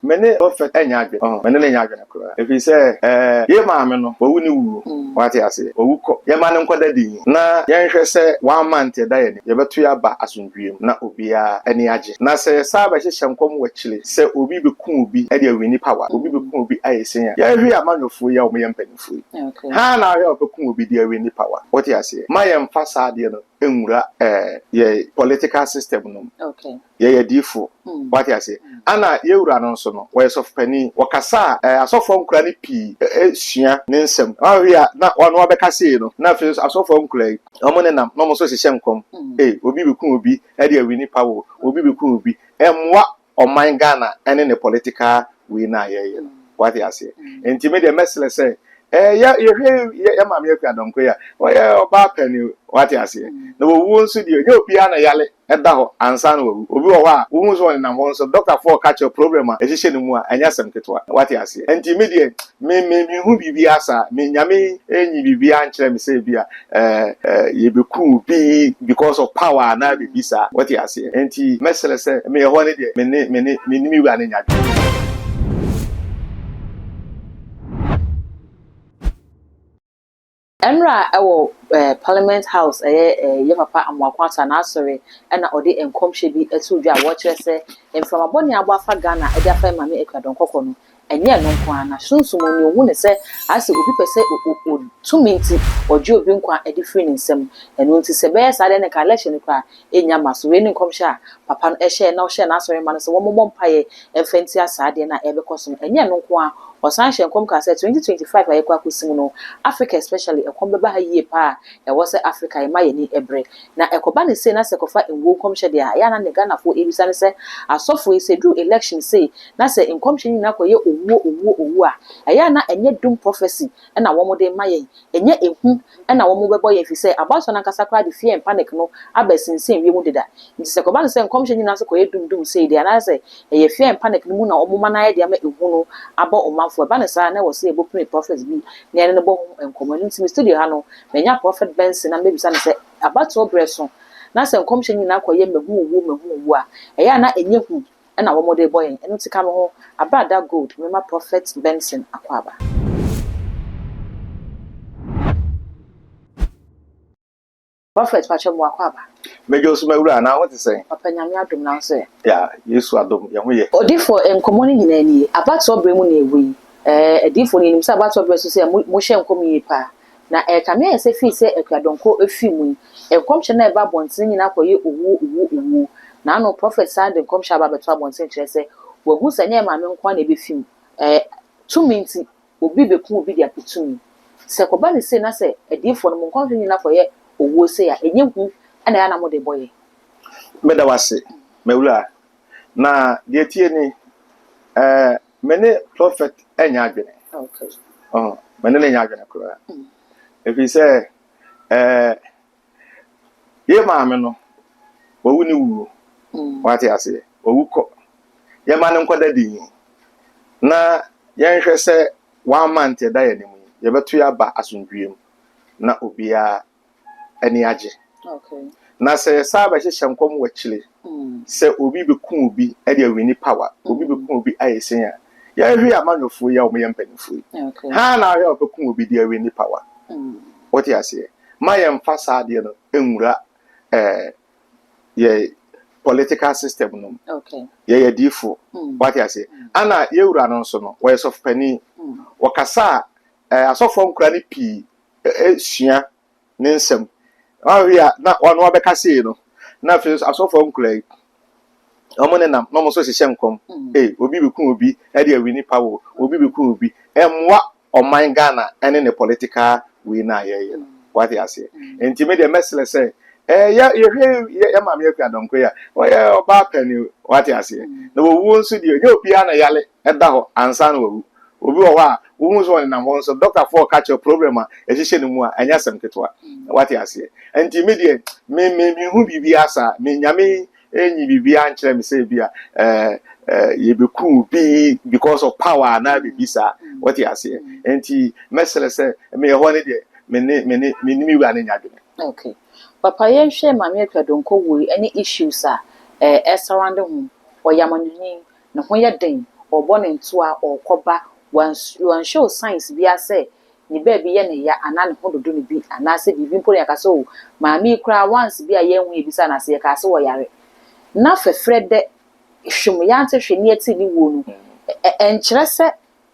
mene prophet enyadwe mene ne nyadwe nakura if he say ye maame no owu ni wu what you say owu ko ye ma ne nkoda di na ye nhwe se 1 month da ye ne ye beto ya ba asundwiem na obia ani age na se sa ba hye nkom wachile se obi be ku obi e de wini power obi be ku obi ayesen ya ye hwe amanyofo ya o me yempanifo ha na hwe obeku obi de wini power what you say ma ye mfa sa de no enwura ye political system no ye difo what you say ana ye wura no so no we sof pani wakasa asofo nkura ni pi sua ne nsem ahwe ya na ono obeka sei no na fe asofo nkura omo ne nam no mo so hye nkom obi be ku obi e de wini power obi be ku obi emwa oman Ghana ene ne political we na ye what you say enti me de mesele say ya ma me akwa Donkor ya oba pani what you say na wo nso de ye obi ana yale eda ho ansa na wo obi wo ha wo nso won na mo nso doctor for catch your problem a ehye ne mu a anya sem ketwa what you say enti me de me hu bibi asa me nyame enyi bibi a nkyere me say bia ye be ku bi because of power na bibi sa what you say enti mesele say me ho ne de me ni wi anya Enra ewo Parliament House ye papa amwakwata na asore na ode enkomhye bi etudwa wo kire se emfama boni agbafa Ghana e da fa mame Akua Donkor no enye no nkwa na sunsumo ni ohu ne se ase obi pese o 2 minutes oje obi nkwa e di free nsem enu nti se be sa de ne ka election kwa enya maso we ni nkomhye a papa no ehye na ohye na asore ma no se wo mombo mpaye emfenti asade na ebe koso enye no nkwa osan hye nkom ka se 2025 ayekwa kosim no Africa especially ekom beba ha yie pa e wo se Africa e ma ye ni ebre na ekoba ne se na se kofa enwo nkomhye de ya na ne Ghana fo ebisa ne se asofo e se do election say na se nkomhye ni na koye owu a ya na enye dum prophecy na wo mo de ma ye enye ehu na wo mo bebo ye fi se abaso na kasa kra de fear and panic no abasinsin wi mu deda nti se koba ne se nkomhye ni na se koye dum say de na se ye fear and panic no mu na wo mo ma na ye de ma ehu no abo omanfo ba ne sa na wo se ebo prophets bi ne ne bo enkomani nti studio ha no menya prophet Benson na mebisa ne se abato breso na se nkomhye ni na koye mehu a ya na enye hu na wo mo de boy eno tika me ho abada gold mema prophet Benson Akua. Prophet pacho mo Akua. mejo so mawura na what say Papa nyame adom na so ya Yesu adom ye ho ye odifo enkomoni nyina ni abato bremu na ewi edifo ni nim se abato breso se mo hye enkomi pa na kame se fi se Akua Donkor efi mu enkomhye na eba bonten nyina koye owu na no prophet sa de enkomhye aba beto bonten kire se wo hu se nye ma me nkwa na ebefim 2 minutes obi beku obi dia petumi se koba ne se na se edifo no mo nkomhye nyina koye owu se ya enye hu ana ya na mo de boye meda wase mewura na de tie ni mene prophet enya adwene mene ne nya adwene kura if he say ye maame no owu ni wu what you say owu ko ye ma ne nkoda di na ye nhwe se 1 month da ye ne mu ye beto ya ba asundwiem na obia ani age na se sa ba hye nkom wachile se obi be ku obi e de wini power obi be ku obi ayesen ya ye hwe amanyofo ya o me yempanifo ha na hwe obeku obi de wini power what you say ma ye mfa sa de no enwura ye political system no ye difo what you say ana ye wura no so no we sof pani wakasa asofo nkura ni pi sua ne nsem ahwe ya na ono obeka sei no na fe asofo nkura omo ne nam no mo so hye nkom obi be ku obi e de wini power obi be ku obi emwa oman Ghana ene ne political we na ye what you say enti me de mesele say ya ma me Akua Donkor ya oba pani what you say na wo nso de ye obi ana yale eda ho ansa na wo obi wo ha wo nso won na mo nso doctor for catch your problem a ehye ne mu a anya sem ketwa what you say enti me de me hu bibi asa me nyame enyi bibi a nkyere me say bia ye be ku bi because of power na bibi sa what you say enti mesele say me ho ne de me ni wi anya adwene okay papa ye hwe mame Akua Donkor wo any issues a surround him or yamanuni no ho ye den or born into or coba one show science be as say ni baby ye ya anan ho do no bi anase bibi mpo ya kaso maami kra once bi a ye hu ebisa na se ka so wo yare na fefre de hwum ya ante hwe ni ati ni wo no enkyere se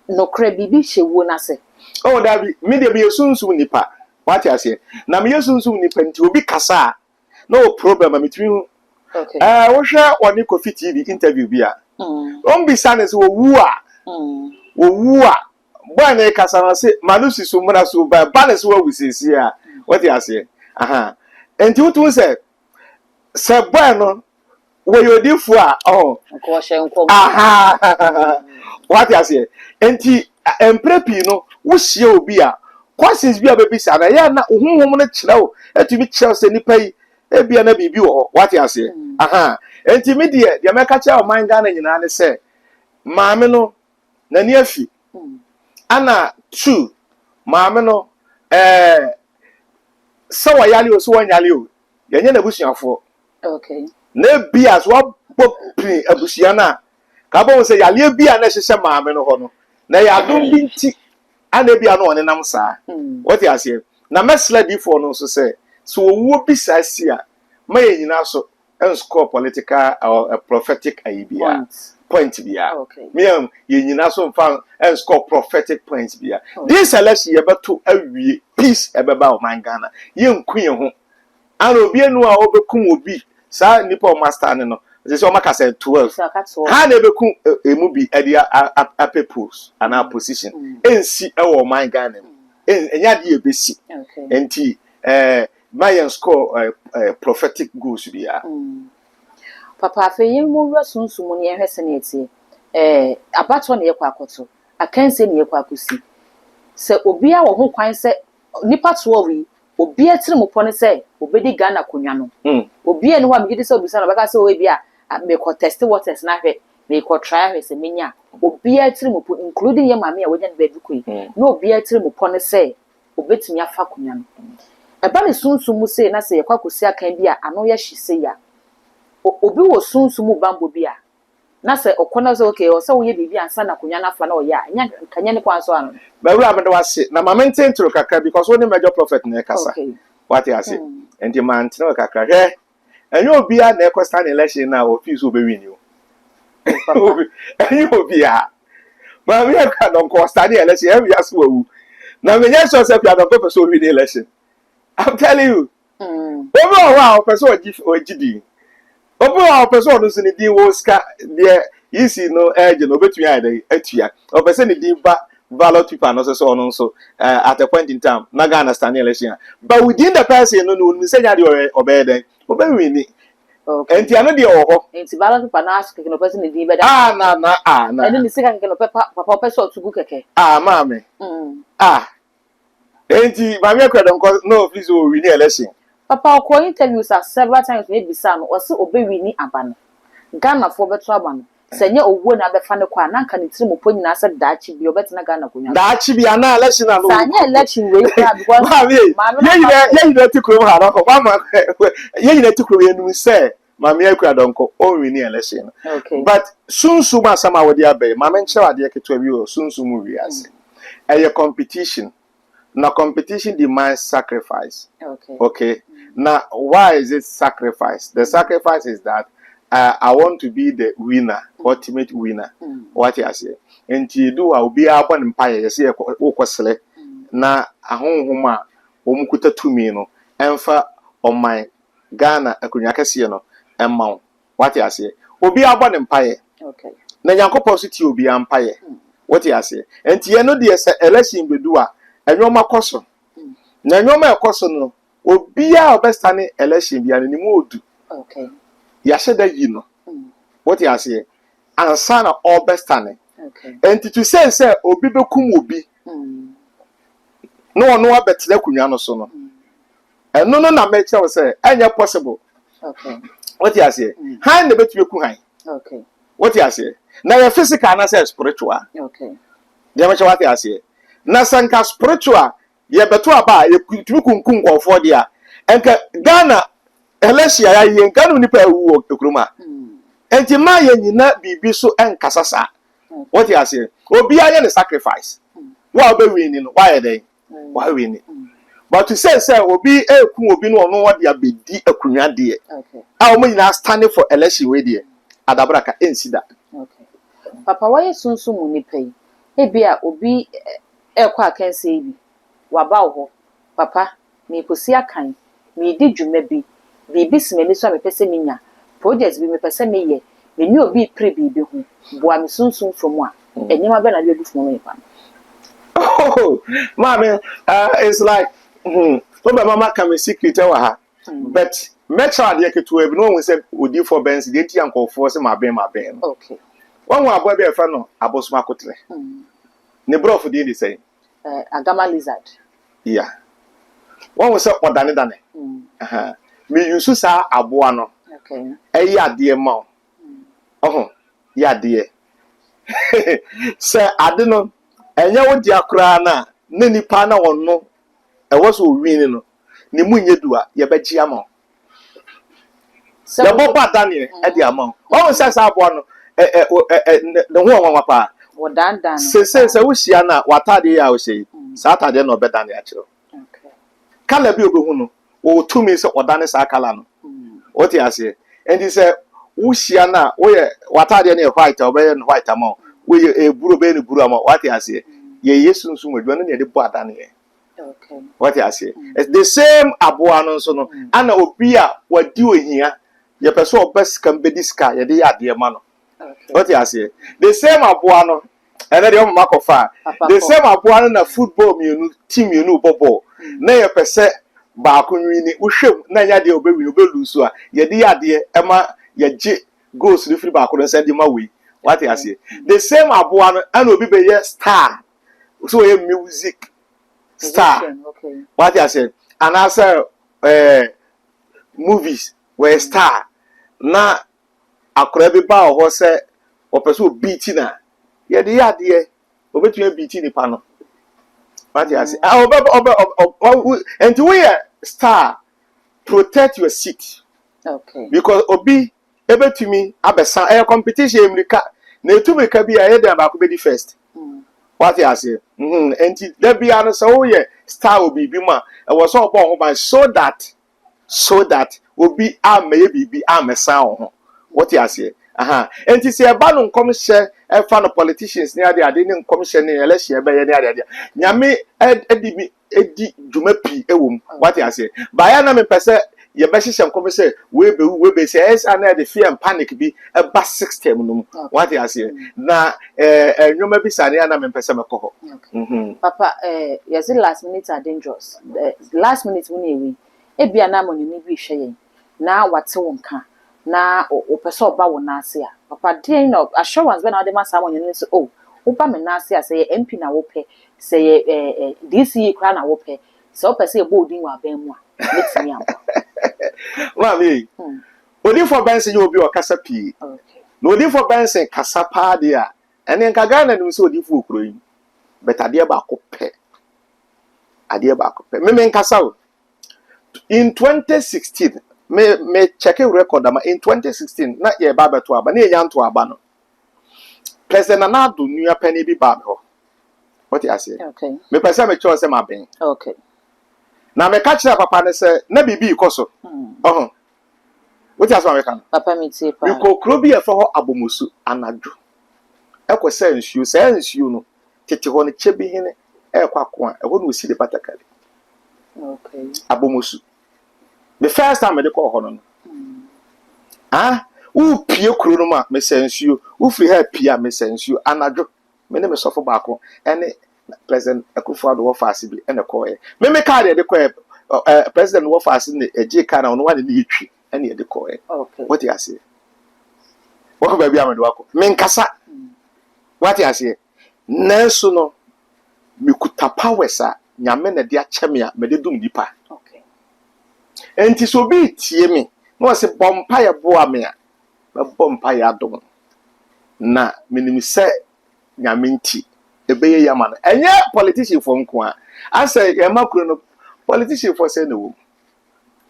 no kra bibi hye wo na se oh dabi me de bi yesunsu nipa what you say na me yesunsu nipa nti obi kasa no problem between okay wo hwe oni Kofi TV interview bi a on bi sanes wo wu a bwana kasa na se malusi so mra so ba banes wo wusisi a what you say aha enti wutun se bwana wo yodifu a ko hye nkom aha what you say enti emprepi no wo hye obi a questions bi a bebisa na ya na ohunhum no kyerɛw etumi kyerɛw se nipa yi ebia na bibi wo what you say aha enti me de meka kyerɛ o man Ghana nyina ne se maame no na ni afi ana 2 maame no so wayale o so wanyale o yenye na busuafo okay na bias wa popri abusua na ka bo se yale bia na hyehye maame no ho no na ya dom bi nti ana bia no onenam saa what you say na mesla before no so say so wo bi sasi a ma yenyina so and score political or a prophetic idea point bia me yenyina so fan and score prophetic points bia this election ye beto awie peace ebeba o man Ghana ye nku ye ho ana obi enu a obekum obi sa nipa o master ne no they say o maka say 12 ha na ebekum emu bi edia apepos ana position ensi e wo man Ghana enya de ebesi enti my score prophetic goals bia papa fe yin mu rasunsumu ne ehwese ne etie abato ne yekwa akoto akanse ne yekwa akosi se obi a wo ho kwan se nipa to wi obi atire mu pone se obedi Ghana konwa no obi ene ho amgidi se obisa no beka se o bi a me ko test waters na hwe me ko try hwe se menya obi atire mu pone including ye mama a wonya ne bedi koi no obi atire mu pone se obetumi afa konwa no eba ne sunsumu se na se yekwa akosi akan bi a ano ye hye ya obi wo sunsumu bambo bi a na se okona se okay o se wo ye bibi ansa na konwa na afa na o ya nya kanya ne kwanso ano bawura abede wase na ma maintain tro kakra because one major prophet na kasa what you say enti man tro kakra he enyo obi a na stand election na office obi win you enyo obi a ma me ka Donkor stand election every year so wu na me nya so se pia Donkor person win election I'm telling you obi o wa person ogidi obi o person no sini din wo ska de yisi no eje no betumi ade atua o person ni din ba ballot people no so on so at a point in time na Ghana stand election but within the person no no say nya de obeden win okay enti ano de wo enti ballot people na ask ke no person ni din be da na eni ni sika ke no papa person otugu keke mama enti mama Donkor no please o win election papa ko interviews are several times we bisa no o se obewini abano Ghana for beto abano senye owo na befa ne kwa na nka ne tiri mo po nyina se daachi bi obetena Ghana konwa daachi bi ana election na no sanye election we kwa because ye yina tikuro ha no ko mama ye yina tikuro enu se mama Donkor o win election okay but sunsu ma sama wodi abai mama nche ade keto bi o sunsu mu wi ase a competition na competition demands sacrifice okay now why is it sacrifice the sacrifice is that I want to be the winner ultimate winner what you say enti do a obi abon mpaye yesi okosele na ahonhoma omukuta tumi no emfa oman Ghana akonya kase no emma what you say obi abon mpaye okay na yankopɔ so ti obi ampaye what you say enti ye no de election bedu a enwoma koso na enwoma ekoso no obi a obestane election bia ni mu odu okay ya sheda yi no what you say ansa na obestane okay enti to say obi bekum obi no ono abetle kunwa no so no eno no na make sure say anya possible okay what you say han na betu beku han okay what you say na your physical na say spiritual okay dia me what you say na sanka spiritual ye beto aba ye kutumi kunkun kwofo dia enka Ghana election ya ye nka no nipa ewu okroma enti ma ye nyina bibi so enkasasa What you say? Obi anya the sacrifice. Why be winning? Why they? Why winning? But to say obi obi no no what they be di akunya de. Okay. Ah omo nyina standing for election we de. Adabraka ensi da. Okay. Papa why sunsun mu ni pay? Ebia obi ekwa akanse bi. Waba wo. Papa, me kosi akan. Me di dwuma bi. Bibi simeni so amepese minya. Projects bi mepese meye. Me ni obi pre bibi ho. Boa me sunsun from a. Enyima be na bi edu from me pa. Oh, mommy, it's like, mama can be secret, but metro de ketu e no we say odi for benz de ti anko for say ma ben. Okay. One wa boy be fa no abosoma kotre. Ne bro for dey say agama lizard. Yeah. One we say odane dane. Me use sa aboa no. Okay. E ya de ma. Ya de. Say ade no enye wo dia kura na nipa na wonno e wo so win no ne munye dua ye beji ama ye bo pa daniel e di ama o se sa abo no ne ho won pa wo dandan se wo hia na watade ya wo sei sa atade no be daniel akiro okay kala bi obehu no o tumi se odane sa kala no o ti ase endi se wo hia na wo ye watade ne white obe no white ama we e buru be ni buru ama what you say ye yesunsun wadwa no ne de bo adane okay what you say it's the same aboa no so no ana obi a wadi ohia ye pese obes kan be diska ye de ade ma no what you say the same aboa no ene de o makofa the same aboa no na football mienu team mienu bobo na ye pese ba akonwini wo hwem na nya de obewini obelusu a ye de ade ema ye je goals ni free ba akono send ma we. What you say? The same abuano and obi be ye star. So a music star. Okay. What you say? And also movies where star. Na akora bi ba ho se o person beat na. Ye de ya de obetu beat ni pa no. What you say? And we star protect your seat. Okay. Because obi ebetumi abesa competition emrika na etumrika bi aye dem ba ko be di first what you say enti da bia no so ye star obi bi ma e wo so obo ho ban so that obi amaye bibi amesa ho what you say enti se eba no nkom hye e fa no politicians ni ade ni nkom hye ni election be ye ni ade nyame edi dwuma pi ewom what you say ba ya na me pese ye be hye nkom se we be say es ana the fear and panic bi e ba 6 term no what you say na nyoma bi sane ana me pese meko ho papa yes last minute are dangerous last minute we ewi e bia na money ni bi hwe yen na wate wonka na o pese oba wona ase a papa dey no assurance be na de masa money ni so oh oba me na ase a say MP na wo pe say DCE kra na wo pe say o pese e boldin wa ban mu a letimi am mami odi for benson you obi o kasa pi okay no odi for benson kasa pa de a ene nka Ghana ni so odi fu okro yi but ade ba ko pe me nkasa o in 2016 me check record ama in 2016 na ye ba beto aba na ye nyanto aba no president Nana-Addo nua pani bi ba ho what you say okay me pese me cho se ma ben okay na me ka kire papa ne se na bibi ikoso what you say me kan papa me tie pa we ko kro bi e fa ho abomusu anadwo e ko se nsuo no tete ho ne chebi hene e kwa ko a e ho no si de patakari okay abomusu the first time me call ho no u pie kro no ma me se nsuo u free ha pia me se nsuo anadwo me ne me sofo ba ko ene president Akua wo faase bi ene ko e me ka de ko e president wo faase ne eje ka na no wa ne yitwi ene de ko e okay what you say wo ba bi amado wako me nkasa what you say nanso no me kuta powers a nyame na de acheme a me de dum dipa okay enti so bi tie me no se bompa ye boa me a me bompa ye adom na minim se nyame nti ebeye yama na enye politician for nko a asa ye makuro no politician for say no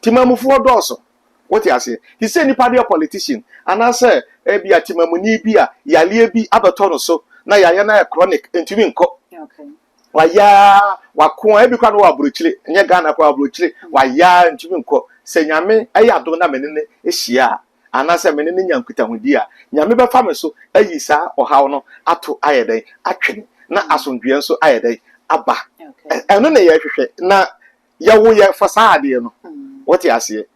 timamufu odoso what you say he say nipa dey politician and asa e bia timamuni bi a yale bi abeto no so na ya na chronic ntumi nko Okay. waya wakon ebi kwa no abrochire nye Ghana kwa abrochire waya ntumi nko se nyame ayi adom na menene ehia anase menene nyankuta hudi a nyame befa me so ayi sa ohaw no ato ayeden atwene na asondwe nso ayeden aba eno na ye hwehwe na ya wo ye fasade no what you ase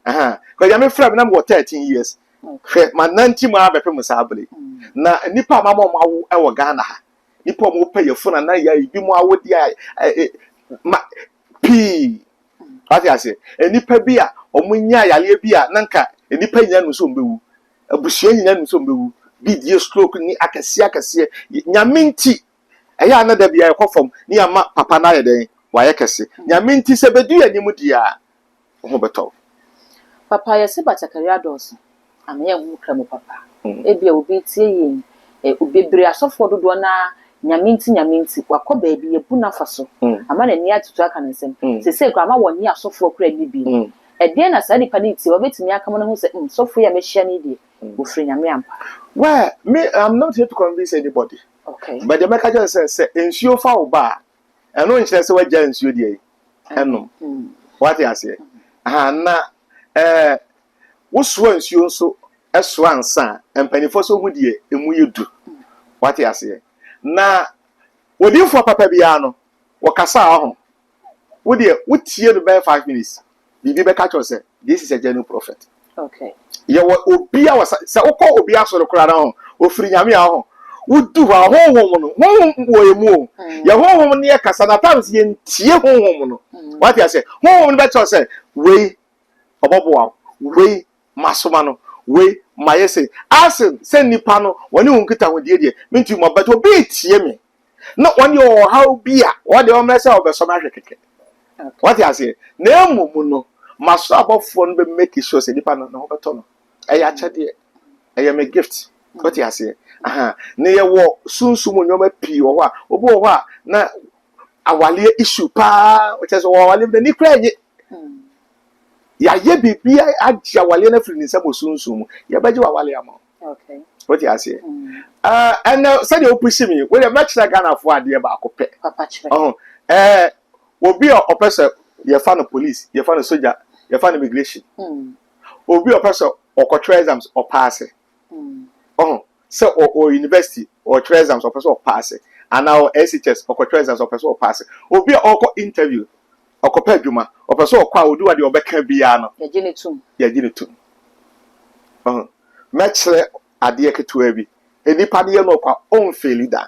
ko nyame fra me na mo 13 years hwe ma 90 mu abepe mu sabele na nipa ma mo mawo e wo Ghana ha nipa mo pay yefuna na ya ibi mu awodi ma p what you ase nipa bi a omunya yale bi a nanka nipa nya no so mbewu abusuan nya no so mbewu bi die stroke ni akase nyame nti eya na da bia ekofom ni ama papa na yeden wa yekese nyame nti se bedu anim dia ho beto papa yesi batakari ados ame hu kramo papa ebia obi tie yin obebre asofo dodo na nyame nti wakọ baabi ebu na faso ama na ni atutu aka nsem sese kwa ama woni asofo kura ni bi ede na sa nipa ni tie obetimi aka mo no se sofo ya mehia ni die ofri nyame ampa. Well, me, I'm not here to convince anybody. Okay. But the maker just says, ensure for bar. I know instead of what Jens you did. And what I say. Na, what's once you so as one son and penny for so would ye, and will you do what I say. Na, would you for Papa Biano or Casa? Would you, would hear the bare 5 minutes? Did you catch yourself? This is a genuine prophet. Okay. Ya obi a wasa se okọ obi asoro kura na ho ofiri nyame a ho wudu ha honhom no honhom wo emu ya honhom ne kasa na times ye ntie honhom no what you say honhom be cho say we obobo we masoma no we mayese asin se nipa no woni hunkita ho die mintu mo beto obi tie me na woni o how bi a what the omrese obesoma hwekeke what you say na emumu no maso abofo no be make sure say nipa no na ho beto no eya chede eya me gift what you say ne ye wo sunsumu nyoma pi wo ho a obo wo ho a na awale issue pa which is wo awale be ni kra nye ya ye bibia agya awale na firi ni sabo sunsumu ya baje awale ama. Okay. What you say and say you push me we dey match that Ghana for ade ba akopɛ papa chire obi a opese ye fa no police ye fa no soldier ye fa no immigration obi opese okotwe exams or pass so or university or try exams or person or pass and now SHS or try exams or person or pass obi oko interview okopa adwuma or person or kwa odu ade obeka bia no ya gene tum matchle ade ketewa bi enipa de no kwa on fail da.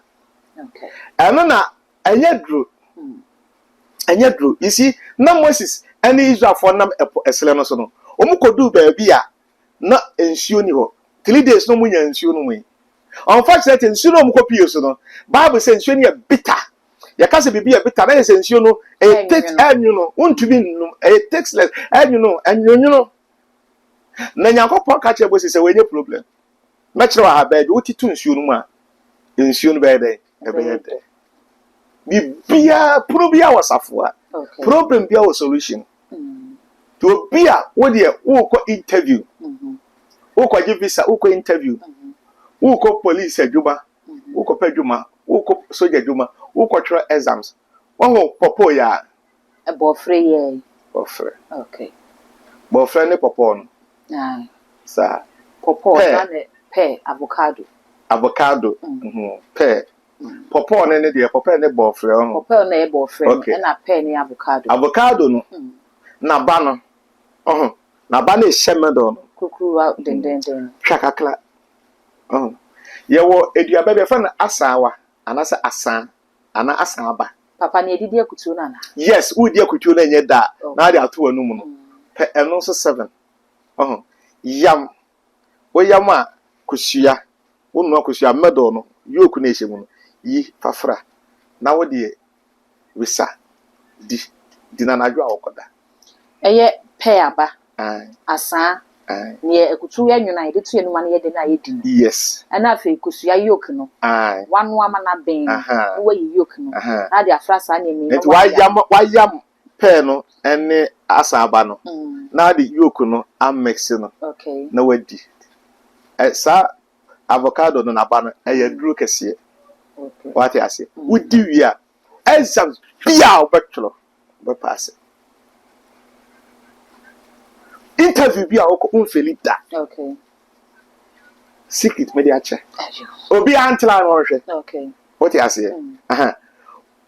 Okay. Eno na enye dro you see na Moses any Israel for nam esele no so no omukodu ba bia na ensuo ni ho 3 days no munya ensuo no mu. Unfortunately ensuo no mukopie so no Bible say ensuo ni bitter. Ya kase bibia bitter na ensuo no it takes anyu no untumi no it takes less anyu no na Nyankopon ka che bosi say we nye problem. Mechiro ha bed utitu ensuo no mu a ensuo no be dey bibia probia wasafo a problem bia was solution to bia wo de wo ko interview wo ko give visa wo ko interview wo ko police adwuma wo ko padwuma wo ko soldier adwuma wo ko try exams wo popo ya e bofre ye bofre okay bofre ne popo no sa popo na ne avocado pear popo ne de popo ne bofre popo na e bofre na pear ne avocado no na ba no na ba na shemedo no kukuwa dendenden twakakla yewo eduaba be fa na asawa anasa asan ana asaba papa na edidi akutu na yes udi akutu na nye da na de ato anu mu no pe eno so 7 yam wo yam a kusua wo no kusua medo no yoku na ehye mu no yi fafra na wo de wisa di na nadwo awokoda eye pe aba asa ne ekutu ya nwuna ide tu enuma ne yede na yedi yes ana afi kusua yoke no wanu ama na ben wo yi yoke no na de afra sa ne mi no wa yam pe no ene asaba no na de yoke no am mix no okay na wadi sa avocado no na ba no eye duro kese Okay. What I say? Would do ya? Exams be our bachelor, but pass it. Interview be our own Felita. Okay. Secret media check. Obi antla no. Okay. What I say?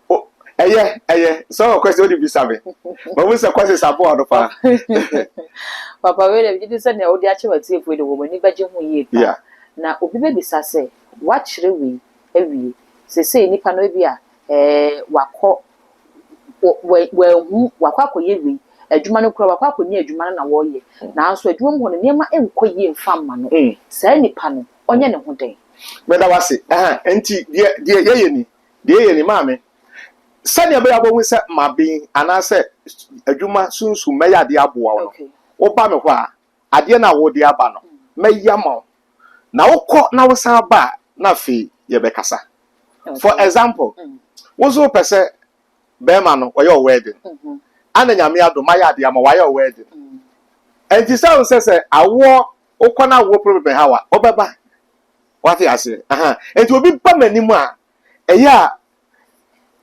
Oh, so question would be saving. But what's the question about the far? Papa, wait, you said the audio actually with the woman, but you Yeah. Now, Obi baby say, what should we every say nipa no bia wako wako yewi adwuma no kura wako ni adwuma na wo ye na so adwuma ho ne nema enko ye mfa ma no saa nipa no onye ne ho den Me da wase enti de ye ni maame sani abe abo wi se mabe anase adwuma sunsu meya de aboa wo wo ba me ho a ade na wo de aba no meya ma na wokọ na wo san ba na fe ye be kasa. For example, wozo pese be ma no oyo wedding ana nyame ado ma ya de ama wa ya wedding enti say se awo wokọ na wo problem ha wa obeba what I say enti obi ba manimu a eya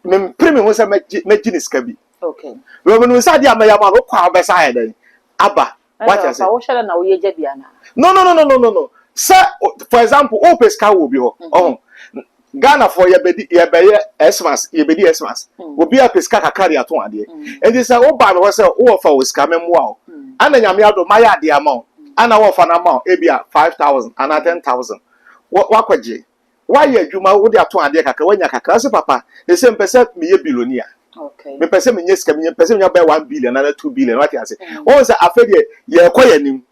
me premi wo se meji ni ska bi okay we no say dia ma ya ma wokọ obesa ha den aba what I say wo shele na wo ye ja bia na no say for example o peska wo bi ho Ghana for ye Xmas obi a peska kakari aton ade enti say wo ba me say wo fa wo ska memwa ana nyame ado ma ya ade ama ana wo fa na ma e bia 5,000 ana 10,000 wakwaje why adwuma wo de aton ade kaka wanya kaka se papa e se mpese me ye bilonia okay me pese me nyeska me pese me buy 1 billion na 2 billion what you say won say afede ye koyanim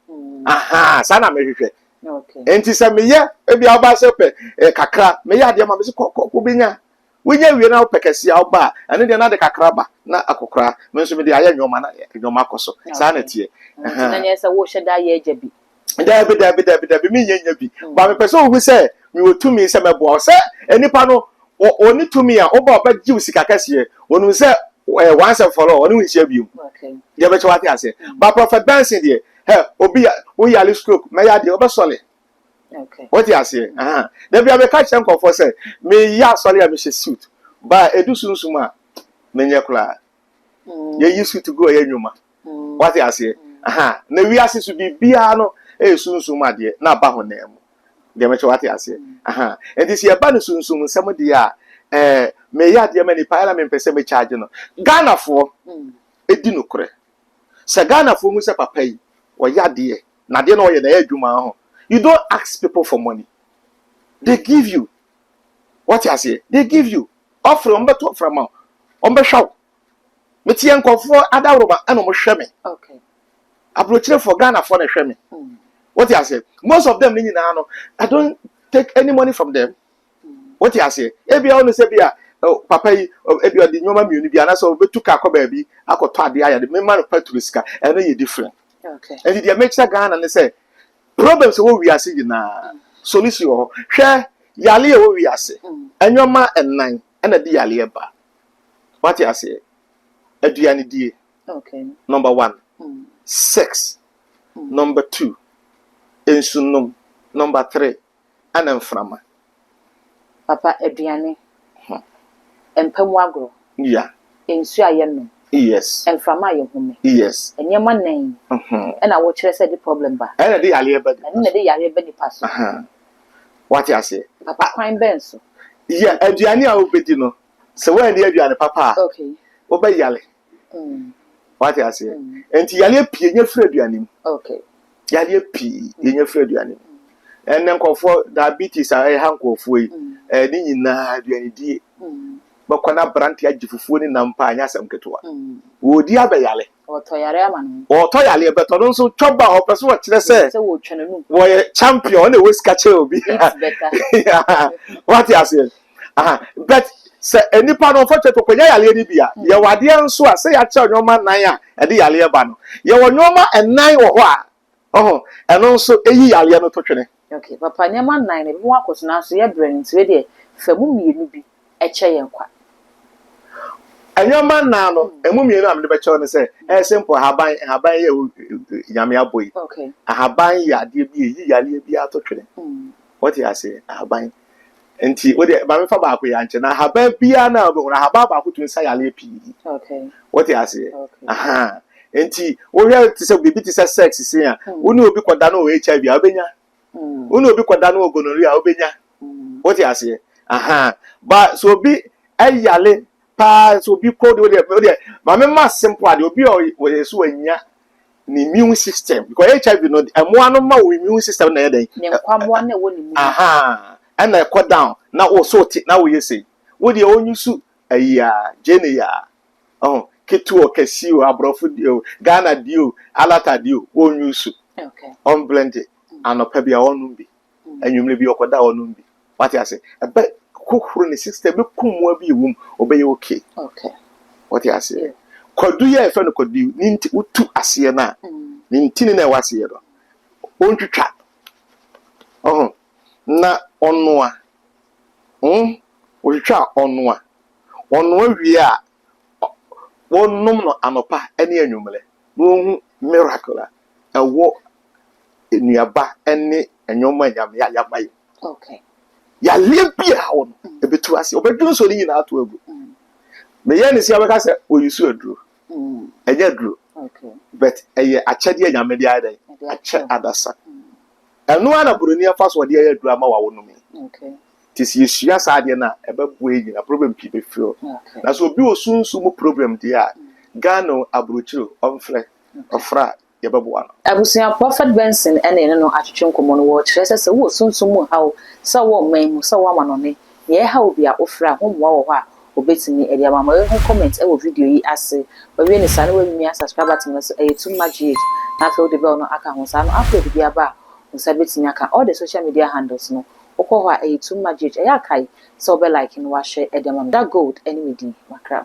sana me hwehwe okay enti se me ye e bia oba se pe kakra me ya de ma me se ko benya wonya wie na opekesi a oba ane de na de kakra ba na akokra me nso me de aye nwoma na nwoma koso sana tie na nye se wo hweda ye ja bi Dabi mi yenya bi ba me pese ohu se mi wotumi se mebo se enipa no oni tumi a oba oba giu sika kase onu se once and for all oni wi biom okay ye be chwati ase ba prophet dancing de obi wo yale stroke me ya de oba sole okay what you say dem bi abeka chen for say me ya sole ya me she suit ba edu sunsuma me nye kula ye used to go ye nwuma what you say na wi ase su bibia no sunsuma de na ba ho na mu de me chwati ase enti se ba no sunsum nsem de a me ya de mani pa me pese me charge no Ghana fo edi no kure se Ghana fo mu se papa yi o ya de na de no ye na adwuma ho you don't ask people for money they give you what you say they give you offer on beto from on be shaw me tie nkofo adawroba ana mo hwe me okay approach for Ghana for na hwe me what you say most of them ni na no I don't take any money from them what you say ebi onu se bia papa yi ebi odi nyoma miuni bia na so betu ka ko ba bi akoto ade aya de me man patriska eno ye different okay and the make Ghana ne say problems wo wi ase na solution ho hwe yale wo wi ase enwoma ennan na de yale ba what you say aduane die okay number 1 sex number 2 ensunum number 3 anamframa papa aduane empemu agro yeah ensu ayeno yes emframa ayehome yes enyema nan na wo kire say the problem ba na de yale ba na de yale ba ni paso what you say papa kwan benso yeah aduane a obedi no se we ni aduane papa okay oba yale what you say enti yale pie nya fra aduane okay yale pie nya fra aduane enen nkofo diabetes a hankofo yi ni nyina aduane die bakwana brand ya jifufuo ni nampa anya asem ketewa wodi abayale otoyare ama no otoyale beto no so twoba ho peso wo kire se wo twene no wo champion na we skache obi it's better what you say but se enipa no fo cheto kwanya yale ni bia ye wade nso a se ya che onyoma nan a de yale ba no ye wonyoma enan wo ho a eno nso eyi yale no to twene okay papa nyama nan ne bi wa kosona so ye brand we de famu mienu bi eche yen kwa anyoma na no emu mienu am de be chew ne se simple haban ye nyame aboyi okay haban ya de bi yi yale bi ato twene what you say haban Enti wo de ba me fa ba ko ya nche na haba bia na obo na haba ba ko tun sa yale pi. Okay. What you say? Okay. Aha. Enti wo hwe ti se bibi ti se sex se ya. Wo ni obi koda na o HIV obenya. Wo ni obi koda na o gonorrhea obenya. What you say? Aha. But so bi ayale pa so bi ko de ma me ma simple ade obi o yesu anya ni immune system because HIV no emo anu ma wo immune system na yeden. Ne kwamwa na wo ni mu. Aha. And I cut down na o so ti na wo yesi. Wo de onyusu ayi jene ya. Oh, ketu o kesi o abrofo dio Ghana dio alata dio onyusu. Okay. On blended anopa bia onum bi. Anwumle bi okoda onum bi. What you say? Ebe kokoro ne system be kumwa bi wum obeye okay. Okay. What you say? Kodu ye efe no kodu ni nti utu ase na. Ni ntini na wase ye do. Ontwitwa. Oh. Na onwa. Otwitwa onwa. Onwa wie a wonum no anopa ene anwumle. No hu miracle a ewo enuaba ene enwoma nyam ya yabaye. Okay. Ya lebia won ebetu ase obedun so ni nyina ato agu. Me ye ne sia beka se oyusu aduro. Enye aduro. Okay. But eye achede anyame dia adan. Ache adasa. Enu ana buroni afa so de aduro ama wa wonum. Okay. Tisi yesua sa de na ebebu eyi na problem pi be feel. Okay. Na so obi osunsu mu problem dia Ghana abrochiro onfre ofra yebebo ano. Abusia Prophet Benson ene no atwetwe nkomo no wo kire se wo sunsun mu hawo se wo man mu se wo amanone ye hawo bia ofra ho mwa wo ha obetimi e dia mama ho comment e wo video yi ase we we ne sane we mi subscriber tim no so e too much age na fe o de be no aka ho sa no upload bia ba ho sa betimi aka all the social media handles no okọ ho a e too much age e ya kai so be like no wa share e dia mama that gold anyway di makra